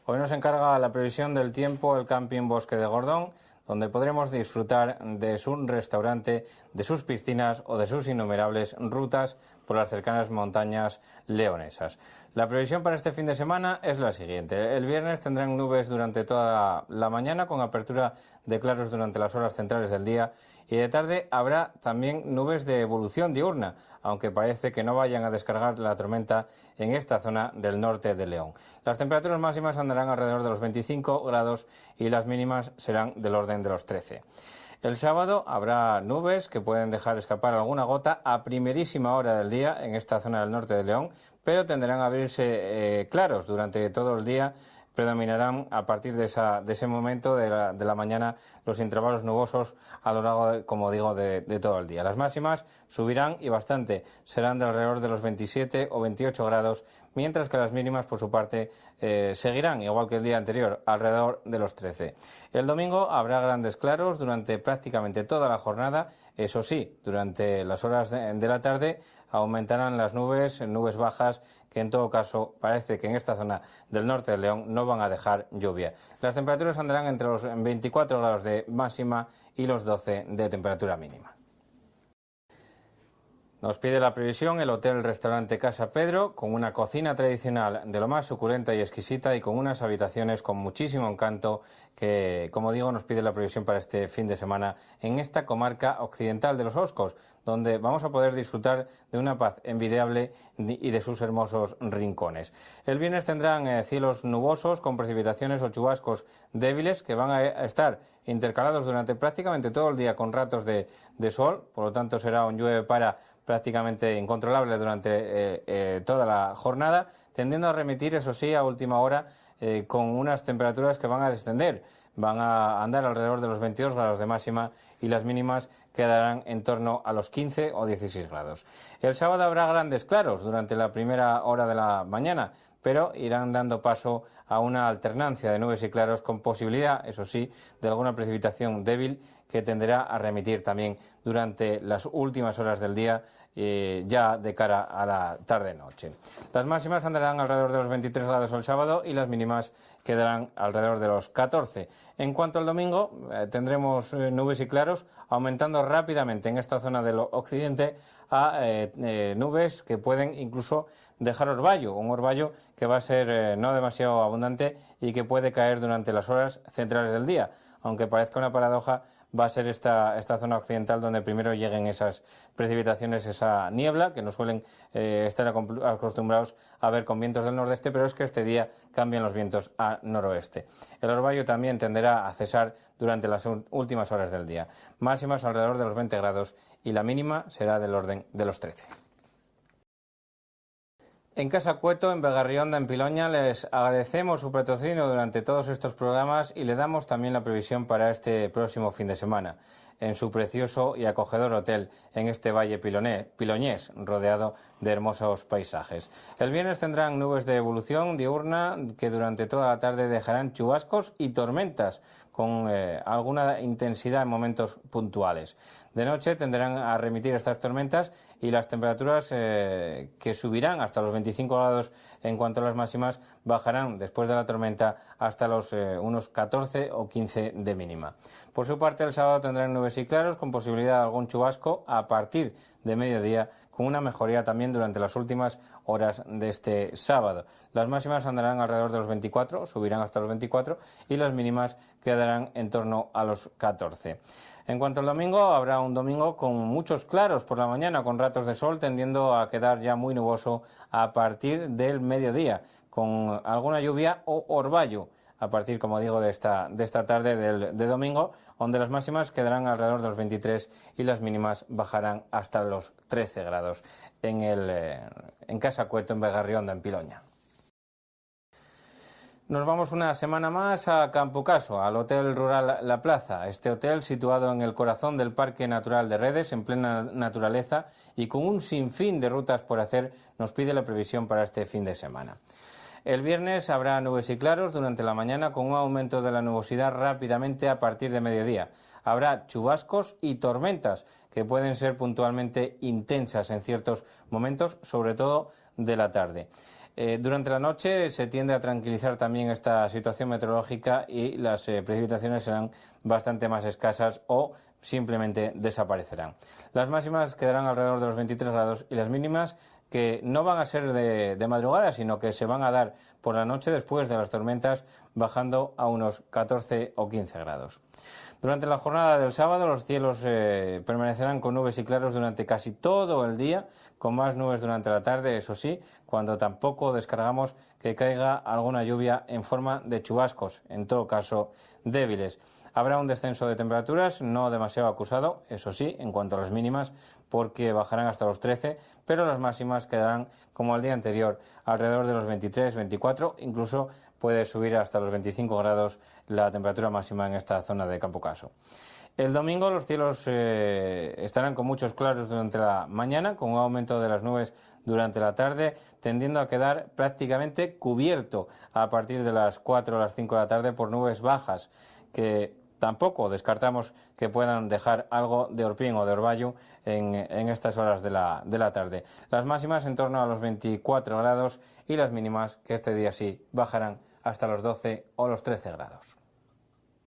Hoy nos encarga la previsión del tiempo el Camping Bosque de Gordón, donde podremos disfrutar de su restaurante, de sus piscinas o de sus innumerables rutas por las cercanas montañas leonesas. La previsión para este fin de semana es la siguiente. El viernes tendrán nubes durante toda la mañana, con apertura de claros durante las horas centrales del día, y de tarde habrá también nubes de evolución diurna, aunque parece que no vayan a descargar la tormenta en esta zona del norte de León. Las temperaturas máximas andarán alrededor de los 25 grados y las mínimas serán del orden de los 13. El sábado habrá nubes que pueden dejar escapar alguna gota a primerísima hora del día en esta zona del norte de León, pero tenderán a abrirse claros durante todo el día. Predominarán a partir de ese momento de la mañana los intervalos nubosos a lo largo, como digo, de todo el día. Las máximas subirán y bastante, serán de alrededor de los 27 o 28 grados, mientras que las mínimas, por su parte, seguirán, igual que el día anterior, alrededor de los 13. El domingo habrá grandes claros durante prácticamente toda la jornada. Eso sí, durante las horas de la tarde aumentarán las nubes bajas, que en todo caso parece que en esta zona del norte de León no van a dejar lluvia. Las temperaturas andarán entre los 24 grados de máxima y los 12 de temperatura mínima. Nos pide la previsión el hotel-restaurante Casa Pedro, con una cocina tradicional de lo más suculenta y exquisita y con unas habitaciones con muchísimo encanto que, como digo, nos pide la previsión para este fin de semana en esta comarca occidental de los Oscos, donde vamos a poder disfrutar de una paz envidiable y de sus hermosos rincones. El viernes tendrán cielos nubosos con precipitaciones o chubascos débiles que van a estar intercalados durante prácticamente todo el día con ratos de sol, por lo tanto será un llueve para prácticamente incontrolable durante toda la jornada, tendiendo a remitir, eso sí, a última hora con unas temperaturas que van a descender. Van a andar alrededor de los 22 grados de máxima y las mínimas quedarán en torno a los 15 o 16 grados. El sábado habrá grandes claros durante la primera hora de la mañana, pero irán dando paso a una alternancia de nubes y claros con posibilidad, eso sí, de alguna precipitación débil que tenderá a remitir también durante las últimas horas del día, ya de cara a la tarde-noche. Las máximas andarán alrededor de los 23 grados el sábado y las mínimas quedarán alrededor de los 14. En cuanto al domingo, tendremos nubes y claros, aumentando rápidamente en esta zona del occidente a nubes que pueden incluso dejar orvallo, un orvallo que va a ser no demasiado abundante y que puede caer durante las horas centrales del día, aunque parezca una paradoja. Va a ser esta zona occidental donde primero lleguen esas precipitaciones, esa niebla, que no suelen estar acostumbrados a ver con vientos del nordeste, pero es que este día cambian los vientos a noroeste. El orvallo también tenderá a cesar durante las últimas horas del día. Máximas alrededor de los 20 grados y la mínima será del orden de los 13. En Casa Cueto, en Begarrionda, en Piloña, les agradecemos su patrocinio durante todos estos programas y le damos también la previsión para este próximo fin de semana, en su precioso y acogedor hotel en este valle piloñés, rodeado de hermosos paisajes. El viernes tendrán nubes de evolución diurna que durante toda la tarde dejarán chubascos y tormentas con alguna intensidad en momentos puntuales. De noche tenderán a remitir estas tormentas y las temperaturas que subirán hasta los 25 grados en cuanto a las máximas bajarán después de la tormenta hasta los unos 14 o 15 de mínima. Por su parte, el sábado tendrán nubes y claros con posibilidad de algún chubasco a partir de mediodía, con una mejoría también durante las últimas horas de este sábado. Las máximas andarán alrededor de los 24, subirán hasta los 24 y las mínimas quedarán en torno a los 14. En cuanto al domingo, habrá un domingo con muchos claros por la mañana, con ratos de sol, tendiendo a quedar ya muy nuboso a partir del mediodía, con alguna lluvia o orvallo a partir, como digo, de esta tarde de domingo, donde las máximas quedarán alrededor de los 23 y las mínimas bajarán hasta los 13 grados en Casa Cueto, en Begarrionda, en Piloña. Nos vamos una semana más a Campocaso, al Hotel Rural La Plaza. Este hotel, situado en el corazón del Parque Natural de Redes, en plena naturaleza y con un sinfín de rutas por hacer, nos pide la previsión para este fin de semana. El viernes habrá nubes y claros durante la mañana, con un aumento de la nubosidad rápidamente a partir de mediodía. Habrá chubascos y tormentas que pueden ser puntualmente intensas en ciertos momentos, sobre todo de la tarde. Durante la noche se tiende a tranquilizar también esta situación meteorológica y las precipitaciones serán bastante más escasas o simplemente desaparecerán. Las máximas quedarán alrededor de los 23 grados y las mínimas, que no van a ser de madrugada, sino que se van a dar por la noche después de las tormentas, bajando a unos 14 o 15 grados. Durante la jornada del sábado los cielos permanecerán con nubes y claros durante casi todo el día, con más nubes durante la tarde, eso sí, cuando tampoco descargamos que caiga alguna lluvia en forma de chubascos, en todo caso débiles. Habrá un descenso de temperaturas, no demasiado acusado, eso sí, en cuanto a las mínimas, porque bajarán hasta los 13, pero las máximas quedarán como el día anterior, alrededor de los 23, 24, incluso puede subir hasta los 25 grados la temperatura máxima en esta zona de Campo Caso. El domingo los cielos estarán con muchos claros durante la mañana, con un aumento de las nubes durante la tarde, tendiendo a quedar prácticamente cubierto a partir de las 4 o las 5 de la tarde por nubes bajas, que tampoco descartamos que puedan dejar algo de orpín o de orvallo en estas horas de la tarde. Las máximas en torno a los 24 grados y las mínimas, que este día sí bajarán hasta los 12 o los 13 grados.